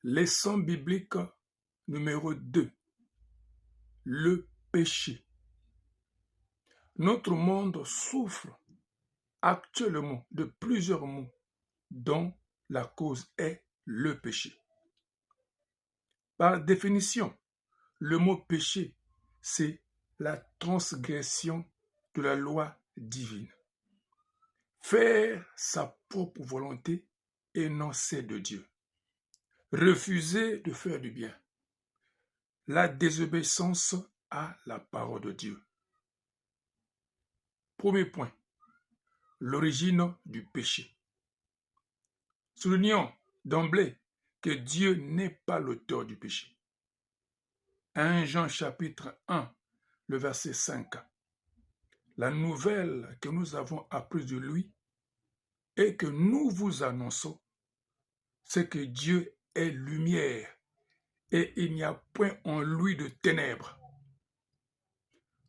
Leçon biblique numéro 2. Le péché. Notre monde souffre actuellement de plusieurs maux dont la cause est le péché. Par définition, le mot péché, c'est la transgression de la loi divine. Faire sa propre volonté et non celle de Dieu. Refuser de faire du bien. La désobéissance à la parole de Dieu. Premier point, l'origine du péché. Soulignons d'emblée que Dieu n'est pas l'auteur du péché. 1 Jean chapitre 1, le verset 5. La nouvelle que nous avons apprise de lui et que nous vous annonçons, c'est que Dieu est lumière et il n'y a point en lui de ténèbres.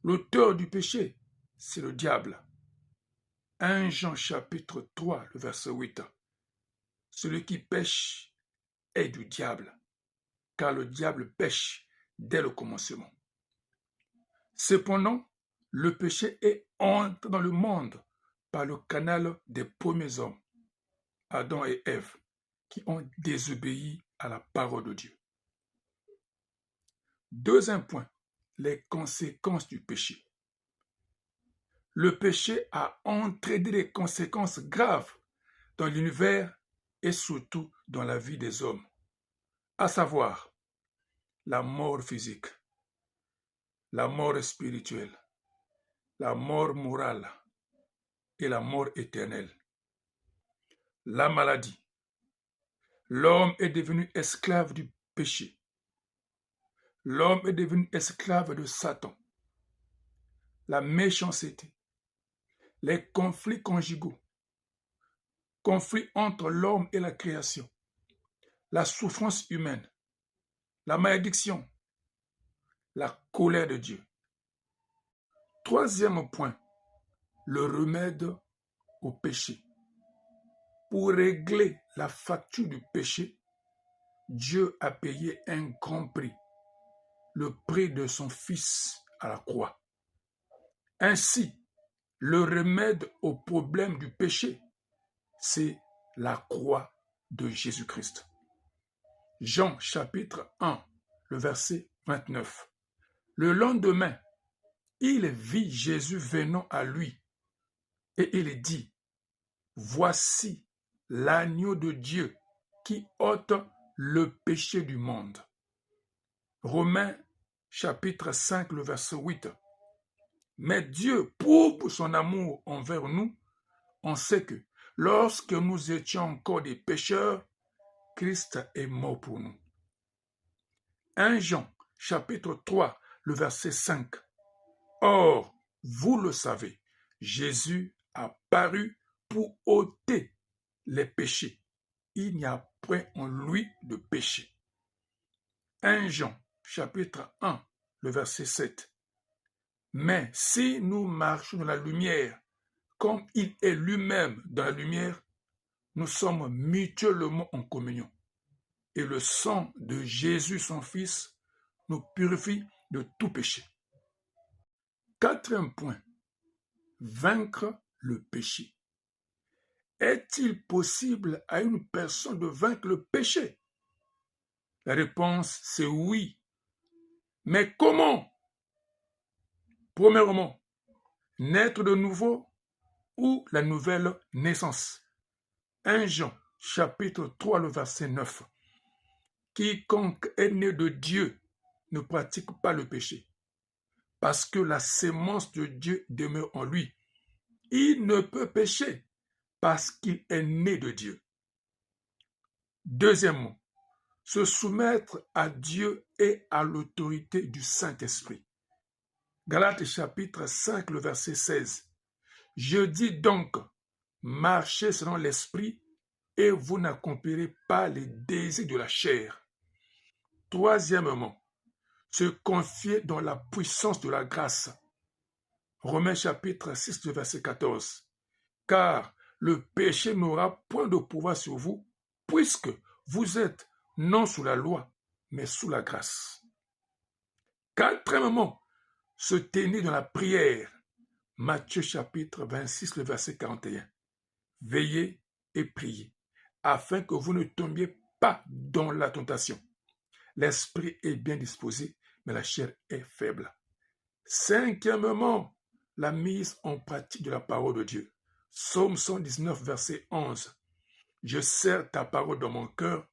L'auteur du péché, c'est le diable. 1 Jean chapitre 3, le verset 8. Celui qui pêche est du diable, car le diable pêche dès le commencement. Cependant, le péché est entré dans le monde par le canal des premiers hommes, Adam et Ève, qui ont désobéi à la parole de Dieu. Deuxième point, les conséquences du péché. Le péché a entraîné des conséquences graves dans l'univers et surtout dans la vie des hommes, à savoir la mort physique, la mort spirituelle, la mort morale et la mort éternelle. La maladie. L'homme est devenu esclave du péché. L'homme est devenu esclave de Satan. La méchanceté. Les conflits conjugaux. Conflits entre l'homme et la création. La souffrance humaine. La malédiction. La colère de Dieu. Troisième point, le remède au péché. Pour régler la facture du péché, Dieu a payé un grand prix, le prix de son Fils à la croix. Ainsi, le remède au problème du péché, c'est la croix de Jésus-Christ. Jean chapitre 1, le verset 29. Le lendemain, il vit Jésus venant à lui et il dit, « Voici l'agneau de Dieu qui ôte le péché du monde. » Romains chapitre 5, le verset 8. Mais Dieu prouve son amour envers nous. On sait que lorsque nous étions encore des pécheurs, Christ est mort pour nous. 1 Jean chapitre 3, le verset 5. Or, vous le savez, Jésus a paru pour ôter les péchés. Il n'y a point en lui de péché. 1 Jean chapitre 1, le verset 7. Mais si nous marchons dans la lumière, comme il est lui-même dans la lumière, nous sommes mutuellement en communion. Et le sang de Jésus, son Fils, nous purifie de tout péché. Quatrième point, vaincre le péché. Est-il possible à une personne de vaincre le péché? La réponse, c'est oui. Mais comment? Premièrement, naître de nouveau ou la nouvelle naissance. 1 Jean, chapitre 3, le verset 9. Quiconque est né de Dieu ne pratique pas le péché, parce que la sémence de Dieu demeure en lui. Il ne peut pécher parce qu'il est né de Dieu. Deuxièmement, se soumettre à Dieu et à l'autorité du Saint-Esprit. Galates chapitre 5, le verset 16. Je dis donc, marchez selon l'Esprit et vous n'accomplirez pas les désirs de la chair. Troisièmement, se confier dans la puissance de la grâce. Romains chapitre 6, le verset 14. Car le péché n'aura point de pouvoir sur vous, puisque vous êtes non sous la loi, mais sous la grâce. Quatrièmement, se tenir dans la prière. Matthieu chapitre 26, le verset 41. Veillez et priez, afin que vous ne tombiez pas dans la tentation. L'esprit est bien disposé, mais la chair est faible. Cinquièmement, la mise en pratique de la parole de Dieu. Psaume 119, verset 11. Je serre ta parole dans mon cœur,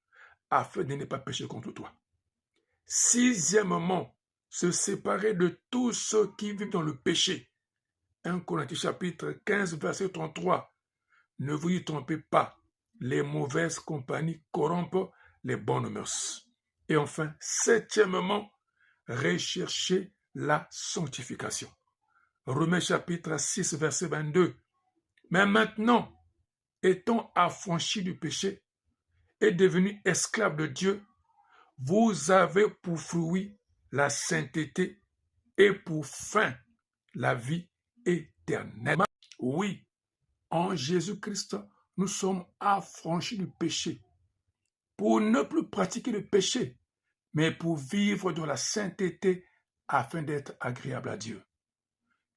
afin de ne pas pécher contre toi. Sixièmement, se séparer de tous ceux qui vivent dans le péché. 1 Corinthiens chapitre 15, verset 33. Ne vous y trompez pas, les mauvaises compagnies corrompent les bonnes mœurs. Et enfin, septièmement, rechercher la sanctification. Romains chapitre 6, verset 22. Mais maintenant, étant affranchis du péché et devenus esclaves de Dieu, vous avez pour fruit la sainteté et pour fin la vie éternelle. Oui, en Jésus-Christ, nous sommes affranchis du péché pour ne plus pratiquer le péché, mais pour vivre dans la sainteté afin d'être agréable à Dieu.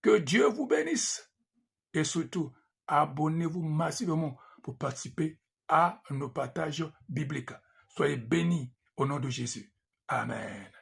Que Dieu vous bénisse et surtout, abonnez-vous massivement pour participer à nos partages bibliques. Soyez bénis au nom de Jésus. Amen.